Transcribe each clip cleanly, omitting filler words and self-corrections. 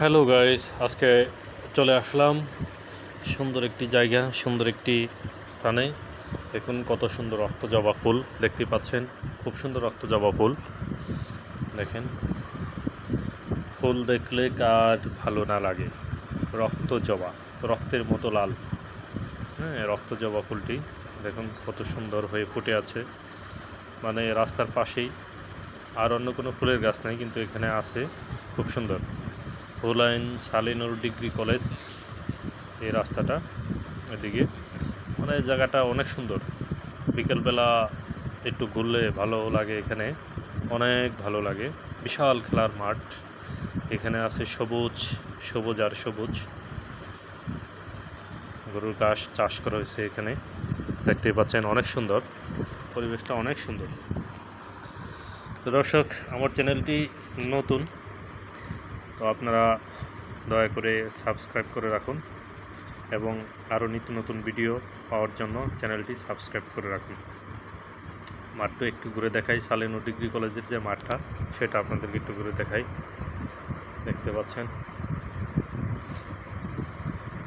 Hello guys, আজকে চলে আসলাম সুন্দর একটি জায়গা, সুন্দর একটি স্থানে। দেখুন কত সুন্দর রক্তজবা ফুল দেখতে পাচ্ছেন। খুব সুন্দর রক্তজবা ফুল। দেখেন, ফুল দেখলে কার ভালো না লাগে। রক্তজবা, রক্তের মতো লাল। হ্যাঁ, রক্তজবা ফুলটি দেখুন কত সুন্দর হয়ে ফুটে আছে। মানে রাস্তার পাশেই, আর অন্য কোনো ফুলের গাছ নাই, কিন্তু এখানে আছে। খুব সুন্দর। হুলাইন সালিনুর ডিগ্রি কলেজ, এই রাস্তাটা এদিকে, মানে জায়গাটা অনেক সুন্দর। বিকেলবেলা একটু ঘুরলে ভালো লাগে। এখানে অনেক ভালো লাগে। বিশাল খেলার মাঠ, এখানে আছে সবুজ সবুজ আর সবুজ। গরুর ঘাস চাষ করা হয়েছে এখানে, দেখতেই পাচ্ছেন। অনেক সুন্দর পরিবেশটা, অনেক সুন্দর। তো দর্শক, আমার চ্যানেলটি নতুন, তো আপনারা দয়া করে সাবস্ক্রাইব করে রাখুন এবং আরও নিত্য নতুন ভিডিও পাওয়ার জন্য চ্যানেলটি সাবস্ক্রাইব করে রাখুন। মাঠটা একটু ঘুরে দেখাই, সালেনুর ডিগ্রি কলেজের যে মাঠটা, সেটা আপনাদেরকে একটু ঘুরে দেখাই। দেখতে পাচ্ছেন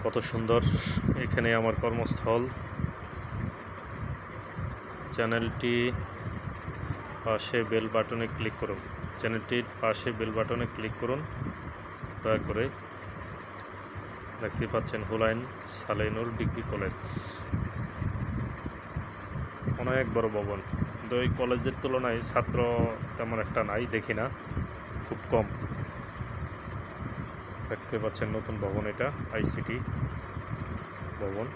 কত সুন্দর। এখানে আমার কর্মস্থল। চ্যানেলটি পাশে বেল বাটনে ক্লিক করুন। চ্যানেলটির পাশে বেল বাটনে ক্লিক করুন দয়া করে। দেখতে পাচ্ছেন হুলাইন সালেনুর ডিগ্রি কলেজ, অনেক বড় ভবন। কিন্তু এই কলেজের তুলনায় ছাত্র তেমন একটা নাই, দেখি না, খুব কম। দেখতে পাচ্ছেন নতুন ভবন, এটা আইসিটি ভবন।